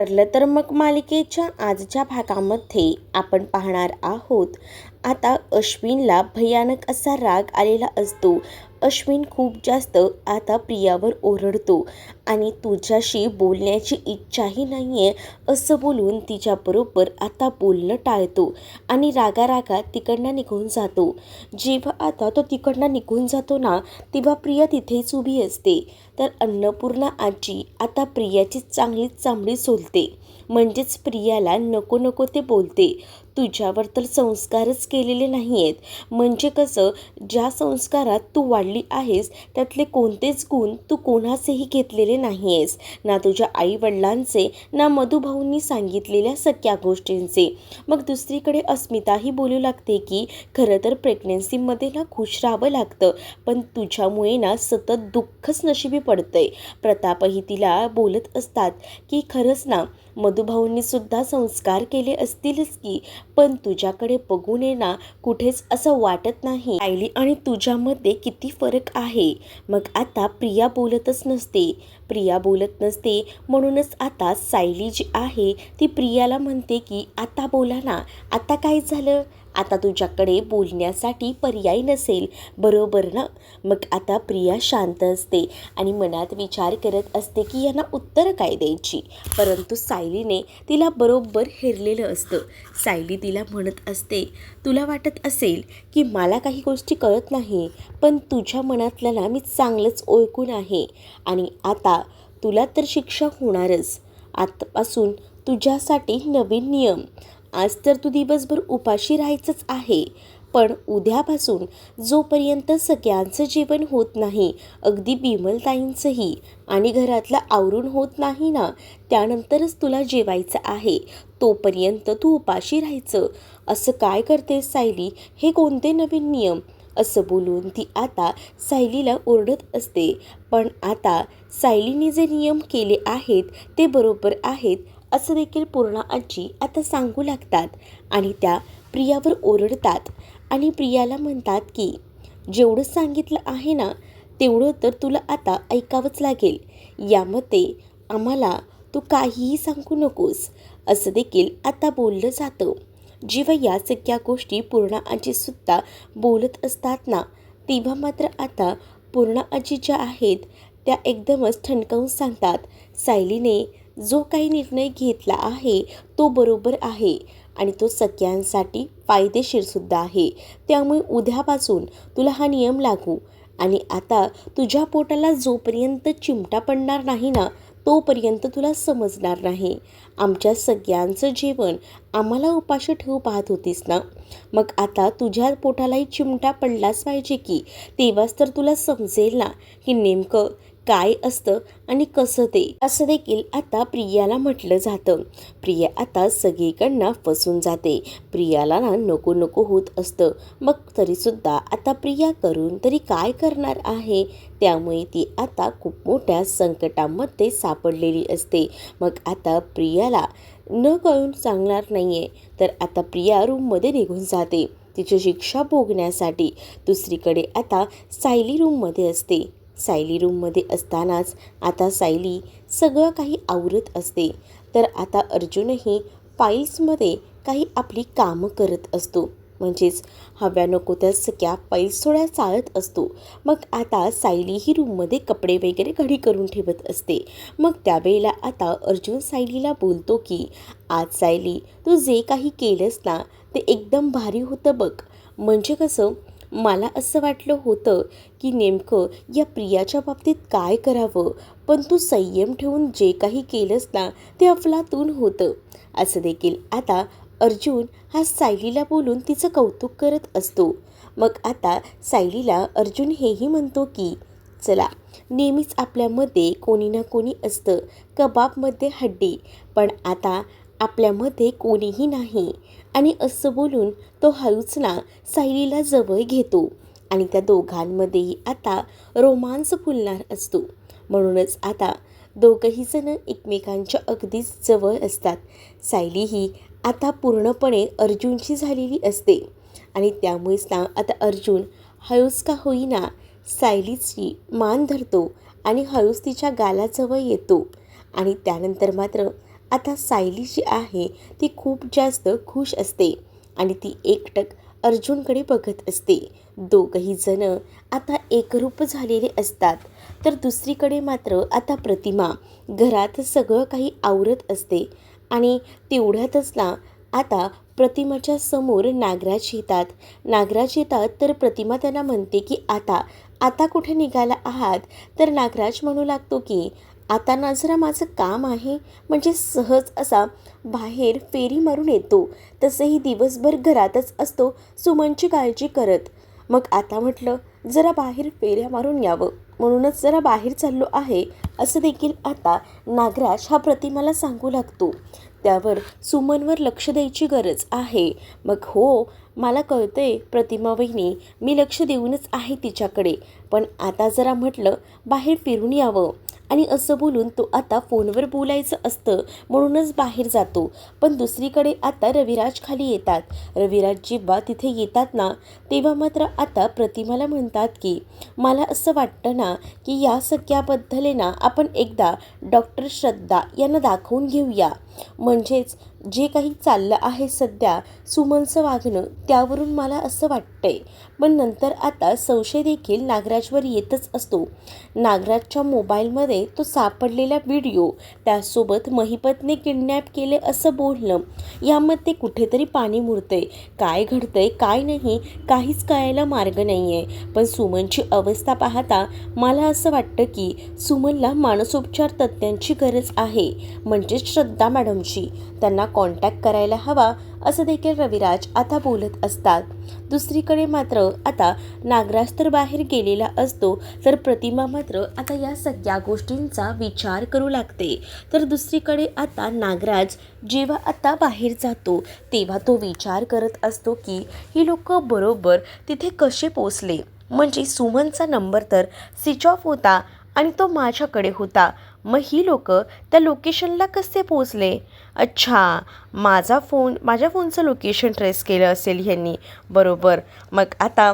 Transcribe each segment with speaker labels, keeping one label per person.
Speaker 1: ठरलं तर मग मालिकेच्या आजच्या भागामध्ये आपण पाहणार आहोत. आता अश्विनला भयानक असा राग आलेला असतो. अश्विन खूप जास्त आता प्रियावर ओरडतो आणि तुझ्याशी बोलण्याची इच्छाही नाही आहे असं बोलून तिच्याबरोबर आता बोलणं टाळतो आणि रागारागात तिकडनं निघून जातो. जेव्हा आता तो तिकडनं निघून जातो ना, तेव्हा प्रिया तिथेच उभी असते. तर अन्नपूर्णा आजी आता प्रियाची चांगलीच चांगली सोलते. म्हणजेच प्रियाला नको नको ते बोलते. तुझ्यावर तर संस्कारच केलेले नाही आहेत. म्हणजे कसं, ज्या संस्कारात तू वाढली आहेस त्यातले कोणतेच गुण तू कोणाचेही घेतलेले नाही आहेस. ना तुझ्या आईवडिलांचे, ना मधुभाऊंनी सांगितलेल्या सगळ्या गोष्टींचे. मग दुसरीकडे अस्मिताही बोलू लागते की खरं तर प्रेग्नेन्सीमध्ये ना खुश राहावं लागतं, पण तुझ्यामुळे ना सतत दुःखच नशिबी पडतंय. प्रतापही तिला बोलत असतात की खरंच ना, मधुभाऊंनी सुद्धा संस्कार केले असतीलच की, पण तुझ्याकडे बघून ना कुठेच असं वाटत नाही आयली आणि तुझ्यामध्ये किती फरक आहे. मग आता प्रिया बोलतच नसते. प्रिया बोलत नसते म्हणूनच आता सायली जी आहे ती प्रियाला म्हणते की आता बोला ना, आता काय झालं, आता तुझ्याकडे बोलण्यासाठी पर्याय नसेल, बरोबर ना. मग आता प्रिया शांत असते आणि मनात विचार करत असते की यांना उत्तर काय द्यायची. परंतु सायलीने तिला बरोबर हेरलेलं असतं. सायली तिला म्हणत असते, तुला वाटत असेल की मला काही गोष्टी कळत नाही, पण तुझ्या मनातलं ना मी चांगलंच ओळखून आहे आणि आता तुला तर शिक्षा होणारच. आतापासून तुझ्यासाठी नवीन नियम. आज तर तू दिवसभर उपाशी राहायचंच आहे, पण उद्यापासून जोपर्यंत सगळ्यांचं जेवण होत नाही, अगदी बिमलताईंचंही आणि घरातलं आवरून होत नाही ना, त्यानंतरच तुला जेवायचं आहे. तोपर्यंत तू उपाशी राहायचं. असं काय करतेस सायली, हे कोणते नवीन नियम, असं बोलून ती आता सायलीला ओरडत असते. पण आता सायलीने जे नियम केले आहेत ते बरोबर आहेत असं देखील पूर्णा आजी आता सांगू लागतात आणि त्या प्रियावर ओरडतात आणि प्रियाला म्हणतात की जेवढं सांगितलं आहे ना तेवढं तर तुला आता ऐकावंच लागेल. यामध्ये आम्हाला तू काहीही सांगू नकोस, असं देखील आता बोललं जातं. जेव्हा या सगळ्या गोष्टी पूर्णा आजीसुद्धा बोलत असतात ना, तेव्हा मात्र आता पूर्णा आजी ज्या आहेत त्या एकदमच ठणकावून सांगतात, सायलीने जो काही निर्णय घेतला आहे तो बरोबर आहे आणि तो सगळ्यांसाठी फायदेशीरसुद्धा आहे. त्यामुळे उद्यापासून तुला हा नियम लागू आणि आता तुझ्या पोटाला जोपर्यंत चिमटा पडणार नाही ना, तोपर्यंत तुला समजणार नाही. आमच्या सगळ्यांचं जेवण आम्हाला उपाशी ठेवू पाहत होतीस ना, मग आता तुझ्या पोटालाही चिमटा पडलाच पाहिजे की, तेव्हाच तर तुला समजेल ना की नेमकं काय असतं आणि कसं ते. असं देखील आता प्रियाला म्हटलं जातं. प्रिया आता सगळीकडनं फसून जाते. प्रियाला ना नको नको होत असतं. मग तरीसुद्धा आता प्रिया करून तरी काय करणार आहे. त्यामुळे ती आता खूप मोठ्या संकटामध्ये सापडलेली असते. मग आता प्रियाला न कळून सांगणार नाही आहे, तर आता प्रिया रूममध्ये निघून जाते तिची शिक्षा भोगण्यासाठी. दुसरीकडे आता सायली रूममध्ये असते. सायली रूममध्ये असतानाच आता सायली सगळं काही आवरत असते. तर आता अर्जुनही फाईल्समध्ये काही आपली कामं करत असतो. म्हणजेच हव्या नको त्या सगळ्या फाईल्स थोड्या चाळत असतो. मग आता सायली ही रूममध्ये कपडे वगैरे घडी करून ठेवत असते. मग त्यावेळेला आता अर्जुन सायलीला बोलतो की आज सायली, तू जे काही केलंस ना ते एकदम भारी होतं बघ. म्हणजे कसं, मला असं वाटलं होतं की नेमकं या प्रियाच्या बाबतीत काय करावं, पण तू संयम ठेवून जे काही केलंस ना ते अफलातून होतं. असं देखील आता अर्जुन हा सायलीला बोलून तिचं कौतुक करत असतो. मग आता सायलीला अर्जुन हेही म्हणतो की चला, नेहमीच आपल्यामध्ये कोणी ना कोणी असतं, कबाबमध्ये हड्डी, पण आता आपल्यामध्ये कोणीही नाही. आणि असं बोलून तो हळूच ना सायलीला जवळ घेतो आणि त्या दोघांमध्येही आता रोमांस फुलणार असतो. म्हणूनच आता दोघंही जण एकमेकांच्या अगदीच जवळ असतात. सायली ही आता पूर्णपणे अर्जुनची झालेली असते आणि त्यामुळेच ना आता अर्जुन हळूच का होईना सायलीची मान धरतो आणि हळूच तिच्या गालाजवळ येतो आणि त्यानंतर मात्र आता सायली जी आहे ती खूप जास्त खुश असते आणि ती एकटक अर्जुनकडे बघत असते. दोघंही जण आता एकरूप झालेले असतात. तर दुसरीकडे मात्र आता प्रतिमा घरात सगळं काही आवरत असते आणि तेवढ्यातच ना आता प्रतिमाच्या समोर नागराज येतात. नागराज येतात तर प्रतिमा त्यांना म्हणते की आता आता कुठे निघाला आहात. तर नागराज म्हणू लागतो की आता ना जरा माझं काम आहे, म्हणजे सहज असा बाहेर फेरी मारून येतो. तसंही दिवसभर घरातच असतो सुमनची काळजी करत. मग आता म्हटलं जरा बाहेर फेऱ्या मारून यावं, म्हणूनच जरा बाहेर चाललो आहे, असं देखील आता नागराज हा प्रतिमाला सांगू लागतो. त्यावर सुमनवर लक्ष द्यायची गरज आहे. मग हो, मला कळतंय प्रतिमा वहिनी, मी लक्ष देऊनच आहे तिच्याकडे, पण आता जरा म्हटलं बाहेर फिरून यावं. आणि असं बोलून तो आता फोनवर बोलायचं असतं म्हणूनच बाहेर जातो. पण दुसरीकडे आता रविराज खाली येतात. रविराज जेव्हा तिथे येतात ना तेव्हा मात्र आता प्रतिमाला म्हणतात की मला असं वाटतं ना की या सगळ्याबद्दल आहे ना आपण एकदा डॉक्टर श्रद्धा यांना दाखवून घेऊया. म्हणजेच जे काही चाललं आहे सध्या सुमनचं वागणं त्यावरून मला असं वाटतंय. पण नंतर आता संशय देखील नागराजवर येतच असतो. नागराजच्या मोबाईलमध्ये तो सापडलेला व्हिडिओ, त्यासोबत महिपतने किडनॅप केले असं बोलणं, यामध्ये कुठेतरी पाणी मुरतंय. काय घडतंय काय नाही काहीच कळायला मार्ग नाही आहे. पण सुमनची अवस्था पाहता मला असं वाटतं की सुमनला मानसोपचार तज्ज्ञांची गरज आहे, म्हणजेच श्रद्धा मॅडमची. त्यांना कॉन्टॅक्ट करायला हवा असं देखील रविराज आता बोलत असतात. दुसरीकडे मात्र आता नागराज तर बाहेर गेलेला असतो, तर प्रतिमा मात्र आता या सगळ्या गोष्टींचा विचार करू लागते. तर दुसरीकडे आता नागराज जेव्हा आता बाहेर जातो तेव्हा तो विचार करत असतो की ही लोक बरोबर तिथे कसे पोचले. म्हणजे सुमनचा नंबर तर स्विच ऑफ होता आणि तो माझ्याकडे होता, मग ही लोक त्या लोकेशनला कसे पोचले. अच्छा, माझ्या फोनचं लोकेशन ट्रेस केलं असेल ह्यांनी, बरोबर. मग आता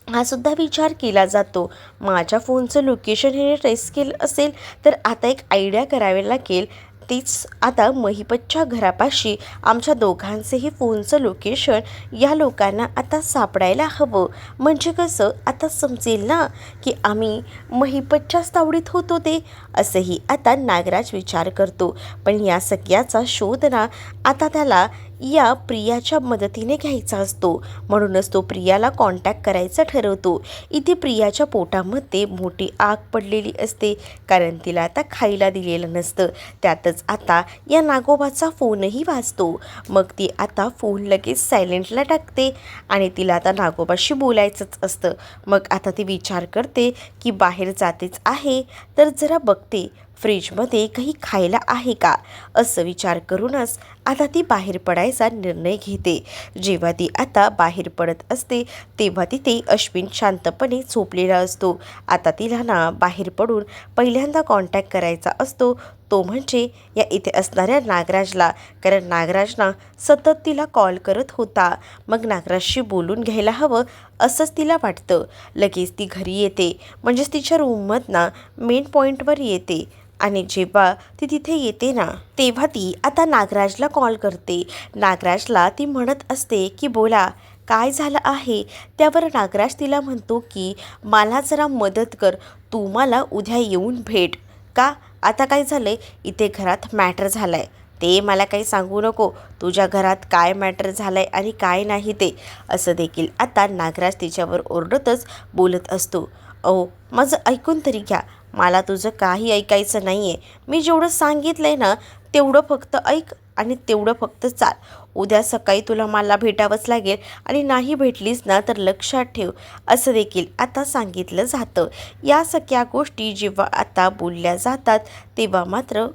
Speaker 1: हा सुद्धा विचार केला जातो, माझ्या फोनचं लोकेशन हे ट्रेस केलं असेल तर आता एक आयडिया करावी लागेल. तीच आता महिपतच्या घरापाशी आमच्या दोघांचेही फोनचं लोकेशन या लोकांना आता सापडायला हवं. म्हणजे कसं आता समजेल ना की आम्ही महिपतच्याच तावडीत होतो ते, असंही आता नागराज विचार करतो. पण या सगळ्याचा शोध ना आता त्याला या प्रियाच्या मदतीने घ्यायचा असतो. म्हणूनच तो प्रियाला कॉन्टॅक्ट करायचा ठरवतो. इथे प्रियाच्या पोटामध्ये मोठी आग पडलेली असते, कारण तिला आता खायला दिलेलं नसतं. त्यातच आता या नागोबाचा फोनही वाजतो. मग ती आता फोन लगेच सायलेंटला टाकते आणि तिला आता नागोबाशी बोलायचंच असतं. मग आता ती विचार करते की बाहेर जातेच आहे तर जरा बघते फ्रीजमध्ये काही खायला आहे का, असं विचार करूनच आता ती बाहेर पडायचा निर्णय घेते. जेव्हा ती आता बाहेर पडत असते तेव्हा तिथे अश्विन शांतपणे झोपलेला असतो. आता तिला ना बाहेर पडून पहिल्यांदा कॉन्टॅक्ट करायचा असतो, तो म्हणजे या इथे असणाऱ्या नागराजला. कारण नागराज ना सतत तिला कॉल करत होता. मग नागराजशी बोलून घ्यायला हवं असंच तिला वाटतं. लगेच ती घरी येते, म्हणजेच तिच्या रूममधनं मेन पॉईंटवर येते. आणि जेव्हा ती तिथे येते ना तेव्हा ती आता नागराजला कॉल करते. नागराजला ती म्हणत असते की बोला काय झालं आहे. त्यावर नागराज तिला म्हणतो की मला जरा मदत कर, तू मला उद्या येऊन भेट. का, आता काय झालंय, इथे घरात मॅटर झालाय, ते मला काही सांगू नको, तुझ्या घरात काय मॅटर झालंय आणि काय नाही ते, असं देखील आता नागराज तिच्यावर ओरडतच बोलत असतो. अहो माझं ऐकून तरी घ्या, मला तुझं काही ऐकायचं नाही आहे. मी जेवढं सांगितलं आहे ना तेवढं फक्त ऐक आणि तेवढं फक्त चाल. उद्या सकाळी तुला मला भेटावंच लागेल आणि नाही भेटलीस ना तर लक्षात ठेव, असं देखील आता सांगितलं जातं. या सगळ्या गोष्टी जेव्हा आता बोलल्या जातात तेव्हा मात्र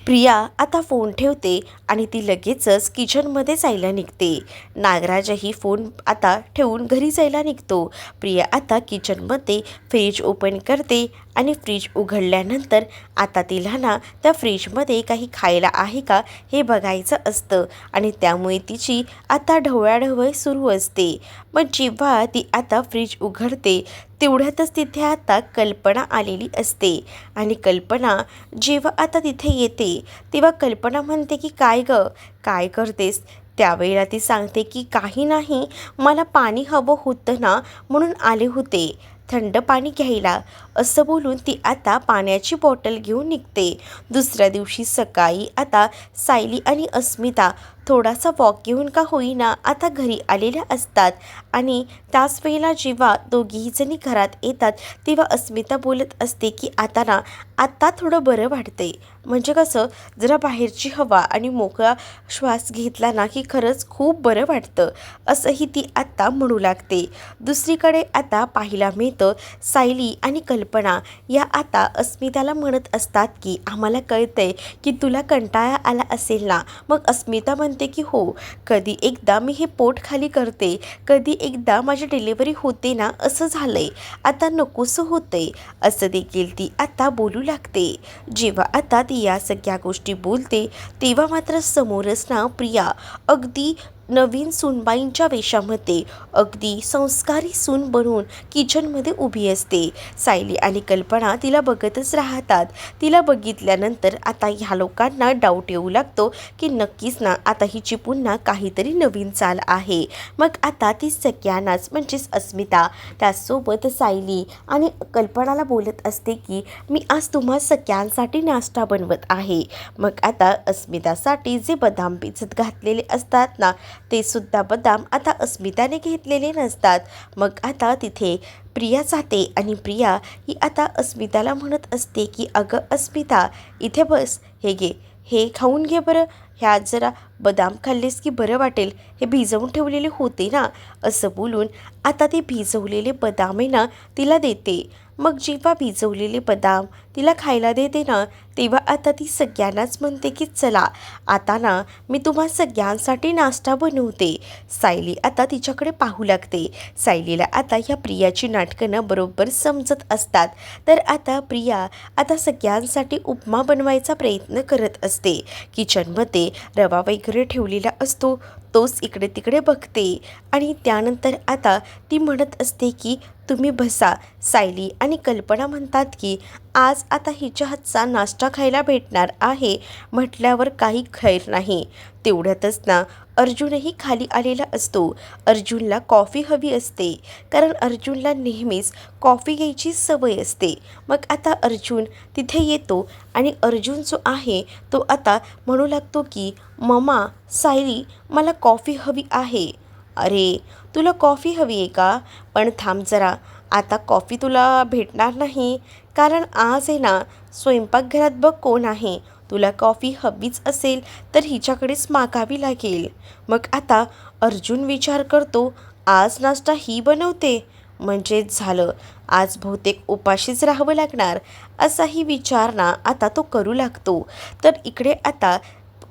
Speaker 1: प्रिया आता फोन ठेवते आणि ती लगेचच किचनमध्ये जायला निघते. नागराजही फोन आता ठेवून घरी जायला निघतो. प्रिया आता किचनमध्ये फ्रीज ओपन करते आणि फ्रीज उघडल्यानंतर आता तिला ना त्या फ्रीजमध्ये काही खायला आहे का हे बघायचं असतं आणि त्यामुळे तिची आता ढवळाढवळ सुरू असते. मग जेव्हा ती आता फ्रीज उघडते तेवढ्यातच तिथे आता कल्पना आलेली असते आणि कल्पना जेव्हा आता तिथे येते तेव्हा कल्पना म्हणते की काय गं, काय करतेस? त्यावेळेला ती सांगते की काही नाही, मला पाणी हवं होतं ना म्हणून आले होते थंड पाणी घ्यायला, असं बोलून ती आता पाण्याची बॉटल घेऊन निघते. दुसऱ्या दिवशी सकाळी आता सायली आणि अस्मिता थोडासा वॉक घेऊन का होईना आता घरी आलेल्या असतात आणि त्याच वेळेला जेव्हा दोघीही जणी घरात येतात तेव्हा अस्मिता बोलत असते की आता ना आत्ता थोडं बरं वाटते. म्हणजे कसं, जरा बाहेरची हवा आणि मोकळा श्वास घेतला ना की खरंच खूप बरं वाटतं, असंही ती आत्ता म्हणू लागते. दुसरीकडे आता पाहायला मिळतं सायली आणि कल्पना या आता अस्मिताला म्हणत असतात की आम्हाला कळतंय की तुला कंटाळा आला असेल ना. मग अस्मिता म्हणते की हो, कधी एकदा मी हे पोट खाली करते, कधी एकदा माझी डिलिव्हरी होते ना, असं झालंय, आता नकोसं होतंय, असं देखील ती आता बोलू लागते. जेव्हा आता ती या सगळ्या गोष्टी बोलते तेव्हा मात्र समोरच ना प्रिया अगदी नवीन सूनबाईंच्या वेशामध्ये अगदी संस्कारी सून बनून किचनमध्ये उभी असते. सायली आणि कल्पना तिला बघतच राहतात. तिला बघितल्यानंतर आता ह्या लोकांना डाऊट येऊ लागतो की नक्कीच ना आता हिची पुन्हा काहीतरी नवीन चाल आहे. मग आता ती सगळ्यांनाच म्हणजेच अस्मिता त्याचसोबत सायली आणि कल्पनाला बोलत असते की मी आज तुम्हा सगळ्यांसाठी नाश्ता बनवत आहे. मग आता अस्मितासाठी जे बदाम भिजत घातलेले असतात ना ते सुद्धा बदाम आता अस्मिताने घेतलेले नसतात. मग आता तिथे प्रिया जाते आणि प्रिया ही आता अस्मिताला म्हणत असते की अगं अस्मिता, इथे बस, हे घे, हे खाऊन घे बरं, ह्यात जरा बदाम खाल्लेस की बरं वाटेल, हे भिजवून ठेवलेले होते ना, असं बोलून आता ते भिजवलेले बदाम आहे ना तिला देते. मग जेव्हा भिजवलेले बदाम तिला खायला देते ना तेव्हा आता ती सगळ्यांनाच म्हणते की चला आता ना मी तुम्हा सगळ्यांसाठी नाश्ता बनवते. सायली आता तिच्याकडे पाहू लागते. सायलीला आता ह्या प्रियाची नाटकं बरोबर समजत असतात. तर आता प्रिया आता सगळ्यांसाठी उपमा बनवायचा प्रयत्न करत असते. किचनमध्ये रवा वगैरे ठेवलेला असतो, तोच इकडे तिकडे बघते आणि त्यानंतर आता ती म्हणत असते की तुम्ही बसा. सायली आणि कल्पना म्हणतात की आज आता हिच्या हातचा नाश्ता खायला भेटणार आहे म्हटल्यावर काही खैर नाही. तेवढ्यातच ना अर्जुनही खाली आलेला असतो. अर्जुनला कॉफी हवी असते कारण अर्जुनला नेहमीच कॉफी घ्यायची सवय असते. मग आता अर्जुन तिथे येतो आणि अर्जुन जो आहे तो आता म्हणू लागतो की मम्मा, सायली, मला कॉफी हवी आहे. अरे, तुला कॉफी हवी आहे का? पण थांब जरा, आता कॉफी तुला भेटणार नाही कारण आज आहे ना स्वयंपाकघरात बघ कोण आहे. तुला कॉफी हवीच असेल तर हिच्याकडेच मागावी लागेल. मग आता अर्जुन विचार करतो, आज नाश्ता ही बनवते म्हणजे झालं, आज बहुतेक उपाशीच राहावं लागणार, असाही विचार ना आता तो करू लागतो. तर इकडे आता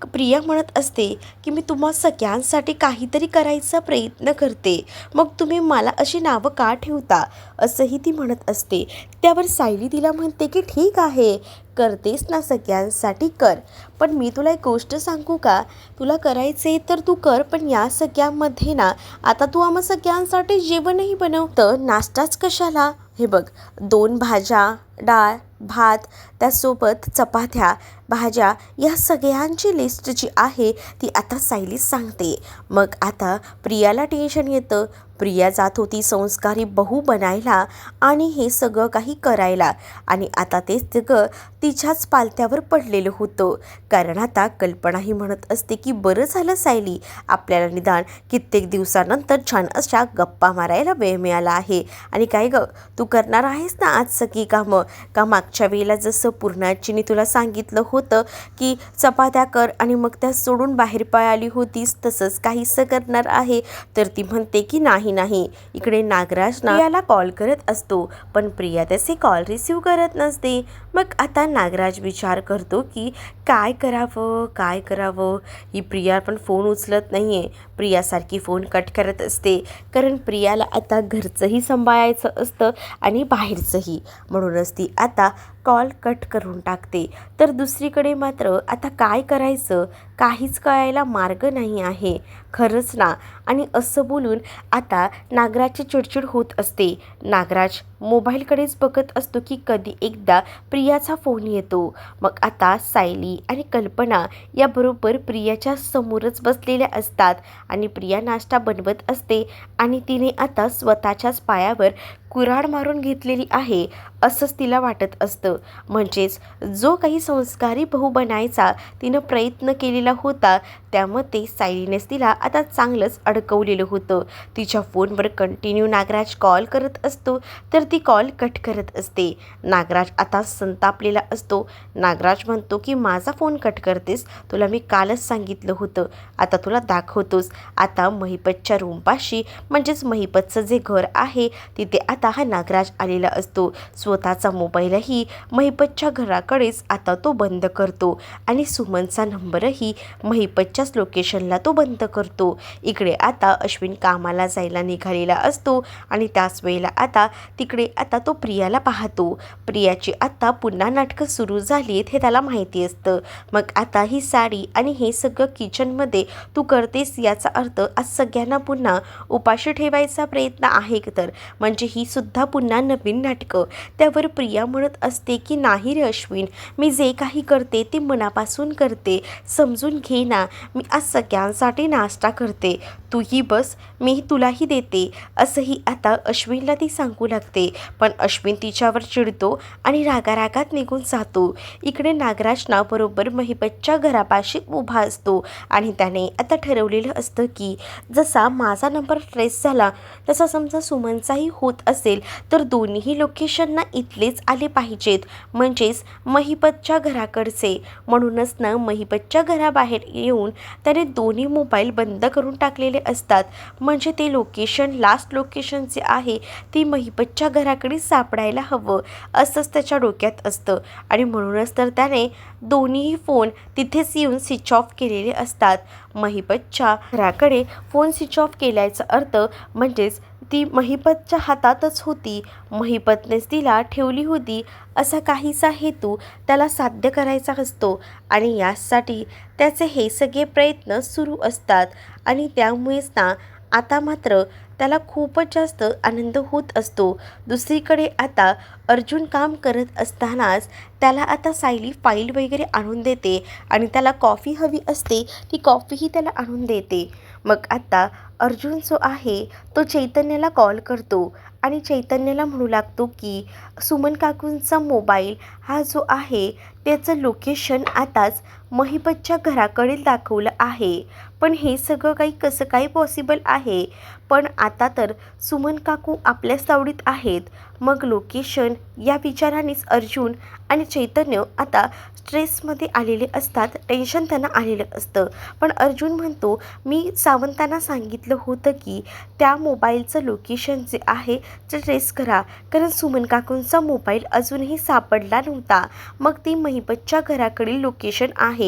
Speaker 1: प्रिया म्हणत असते की मी तुम्हा सगळ्यांसाठी काहीतरी करायचा प्रयत्न करते, मग तुम्ही मला अशी नावं का ठेवता, असंही ती म्हणत असते. त्यावर सायली तिला म्हणते की ठीक आहे, करतेस ना सगळ्यांसाठी कर, पण मी तुला एक गोष्ट सांगू का, तुला करायचे तर तू कर, पण या सगळ्यामध्ये ना आता तू आम्हा सगळ्यांसाठी जेवणही बनवतं, नाश्ताच कशाला. हे बघ, 2 भाज्या, डाळ, भात, त्यासोबत चपात्या, भाज्या, या सगळ्यांची लिस्ट जी आहे ती आता सायली सांगते. मग आता प्रियाला टेन्शन येतं. प्रिया जात होती संस्कारी बहू बनायला आणि हे सगळं काही करायला आणि आता ते सगळं तिच्याच पालत्यावर पडलेलं होतं. कारण आता कल्पनाही म्हणत असते की बरं झालं सायली, आपल्याला निदान कित्येक दिवसानंतर छान अशा गप्पा मारायला वेळ मिळाला आहे. आणि काय गं, तू करणार आहेस ना आज सगळी कामं, का मागच्या वेळेला जसं पूर्णाजीने तुला सांगितलं होतं की चपात्या कर आणि मग त्या सोडून बाहेर पळाली होतीस तसंच काहीसं करणार आहे. तर ती म्हणते की नाही नाही. इकडे नागराज प्रियाला कॉल करत असतो, पण प्रिया त्याचे कॉल रिसीव करत नसते. मग आता नागराज विचार करतो की काय करावं. ही प्रिया पण फोन उचलत नाहीये. प्रियासारखी फोन कट करत असते, कारण प्रियाला आता घरचंही सांभाळायचं असतं आणि बाहेरचंही. म्हणूनच ती आता कॉल कट करून टाकते. तर दुसरीकडे मात्र आता काय करायचं काहीच कळायला मार्ग नाही आहे. खरंच ना. आणि असं बोलून आता नागराजची चिडचिड होत असते. नागराज मोबाईलकडेच बघत असतो की कधी एकदा प्रियाचा फोन येतो. मग आता सायली आणि कल्पना याबरोबर प्रियाच्या समोरच बसलेल्या असतात आणि प्रिया नाश्ता बनवत असते आणि तिने आता स्वतःच्याच पायावर कुऱ्हाड मारून घेतलेली आहे असंच तिला वाटत असतं. म्हणजेच जो काही संस्कारी भाऊ बनायचा तिनं प्रयत्न केलेला होता त्यामध्ये सायलीनेच तिला आता चांगलंच अडकवलेलं होतं. तिच्या फोनवर कंटिन्यू नागराज कॉल करत असतो, तर ती कॉल कट करत असते. नागराज आता संतापलेला असतो. नागराज म्हणतो की माझा फोन कट करतेस, तुला मी कालच सांगितलं होतं, आता तुला दाखवतोस. आता महिपतच्या रूमपाशी म्हणजेच महिपतचं जे घर आहे तिथे आता हा नागराज आलेला असतो. स्वतःचा मोबाईलही महिपतच्या घराकडेच आता तो बंद करतो आणि सुमनचा नंबरही महिपतच्याच लोकेशनला तो बंद करतो. इकडे आता अश्विन कामाला जायला निघालेला असतो आणि त्याच वेळेला आता तिकडे आता तो प्रियाला पाहतो. प्रियाची आता पुन्हा नाटकं सुरू झालीत हे त्याला माहिती असतं. मग आता ही साडी आणि हे सगळं किचनमध्ये तू करतेस याचा अर्थ आज सगळ्यांना पुन्हा उपाशी ठेवायचा प्रयत्न आहे तर म्हणजे ही सुद्धा पुन्हा नवीन नाटकं. त्यावर प्रिया म्हणत असते की नाही रे अश्विन, मी जे काही करते ते मनापासून करते, समजून घे ना. मी आज सगळ्यांसाठी नाश्ता करते, तूही बस, मी तुलाही देते असंही आता अश्विनला ती सांगू लागते. पण अश्विन तिच्यावर चिडतो आणि रागारागात निघून जातो. इकडे नागराजना बरोबर महिपतच्या घरापाशी उभा असतो आणि त्याने आता ठरवलेलं असतं की जसा माझा नंबर ट्रेस झाला तसा समजा सुमनचाही होत असेल तर दोन्हीही लोकेशनना इथलेच आले पाहिजेत, म्हणजेच महिपतच्या घराकडचे. म्हणूनच ना महिपतच्या घराबाहेर येऊन त्याने दोन्ही मोबाईल बंद करून टाकलेले असतात, म्हणजे ते लोकेशन लास्ट लोकेशन जे आहे ती महिपतच्या घराकडे सापडायला हवं असंच त्याच्या डोक्यात असतं. आणि म्हणूनच तर त्याने दोन्हीही फोन तिथेच येऊन स्विच ऑफ केलेले असतात. महिपतच्या घराकडे फोन स्विच ऑफ केल्याचा अर्थ म्हणजेच ती महिपतच्या हातातच होती, महिपतनेच तिला ठेवली होती असा काहीसा हेतू त्याला साध्य करायचा असतो आणि यासाठी त्याचे हे सगळे प्रयत्न सुरू असतात. आणि त्यामुळेच ना आता मात्र त्याला खूपच जास्त आनंद होत असतो. दुसरीकडे आता अर्जुन काम करत असतानाच त्याला आता सायली फाईल वगैरे आणून देते आणि त्याला कॉफी हवी असते, ती कॉफीही त्याला आणून देते. मग आता अर्जुन जो आहे तो चैतन्याला कॉल करतो आणि चैतन्याला म्हणू लागतो की सुमन काकूंचा मोबाईल हा जो आहे त्याचं लोकेशन आताच महिपतच्या घराकडे दाखवलं आहे. पण हे सगळं काही कसं काही पॉसिबल आहे, पण आता तर सुमन काकू आपल्याच तावडीत आहेत. मग लोकेशन या विचारानेच अर्जुन आणि चैतन्य आता स्ट्रेसमध्ये आलेले असतात, टेन्शन त्यांना आलेलं असतं. पण अर्जुन म्हणतो मी सावंतांना सांगितलं होतं की त्या मोबाईलचं लोकेशन जे आहे ते ट्रेस करा, कारण सुमन काकूंचा मोबाईल अजूनही सापडला नव्हता. मग ती महिपतच्या घराकडील लोकेशन आहे.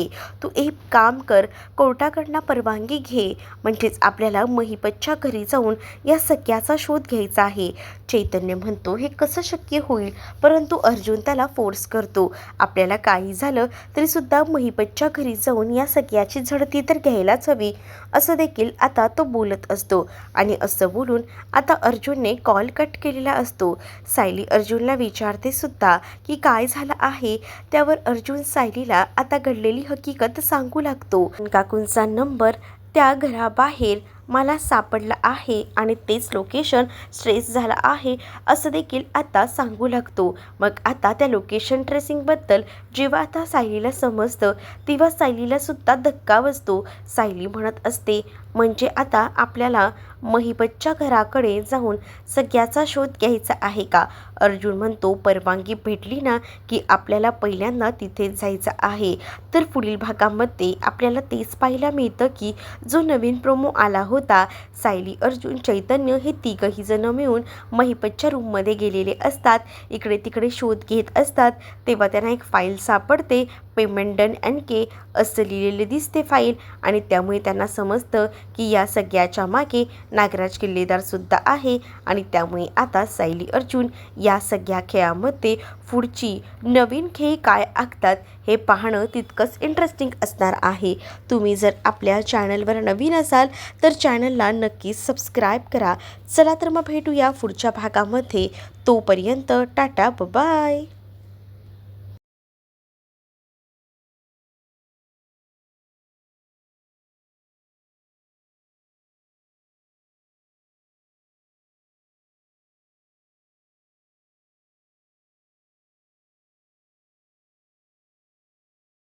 Speaker 1: तू एक काम कर, कोर्टाकडनं परवानगी घे, म्हणजेच आपल्याला महिपतच्या घरी जाऊन या सगळ्याचा शोध घ्यायचा आहे. चैतन्य म्हणतो हे कसं शक्य होईल, परंतु अर्जुन त्याला फोर्स करतो. आपल्याला काही झालं तरीसुद्धा महिपतच्या घरी जाऊन या सगळ्याची झडती तर घ्यायलाच हवी असं देखील आता तो बोलत असतो. आणि असं बोलून आता अर्जुनने कॉल कट केलेला असतो. सायली अर्जुनला विचारते सुद्धा की काय झालं आहे. त्यावर अर्जुन सायलीला आता घडलेली हकीकत सांगू लागतो. काकूंचा नंबर त्या घराबाहेर मला सापडला आहे आणि तेच लोकेशन ट्रेस झालं आहे असं देखील आता सांगू लागतो. मग आता त्या लोकेशन ट्रेसिंगबद्दल जेव्हा आता सायलीला समजतं तेव्हा सायलीला सुद्धा धक्का बसतो. सायली म्हणत असते म्हणजे आता आपल्याला महिपतच्या घराकडे जाऊन सगळ्याचा शोध घ्यायचा आहे का. अर्जुन म्हणतो परवानगी भेटली ना की आपल्याला पहिल्यांदा तिथे जायचं आहे. तर पुढील भागामध्ये आपल्याला तेच पाहायला मिळतं की जो नवीन प्रोमो आला होता. सायली, अर्जुन, चैतन्य हे तिघही जण मिळून महिपतच्या रूममध्ये गेलेले असतात. इकडे तिकडे शोध घेत असतात. तेव्हा त्यांना एक फाईल सापडते. पेमेंट डन NK असं लिहिलेले दिसते फाईल आणि त्यामुळे त्यांना समजतं की या सगळ्याच्या मागे नागराज किल्लेदार सुद्धा आहे आणि त्यामुळे आता सायली, अर्जुन या सगळ्या खेळामध्ये पुढची नवीन खेळ काय आखतात हे पाहणं तितकंच इंटरेस्टिंग असणार आहे. तुम्ही जर आपल्या चॅनलवर नवीन असाल तर चॅनलला नक्कीच सबस्क्राईब करा. चला तर मग भेटूया पुढच्या भागामध्ये. तोपर्यंत टाटा, बाय.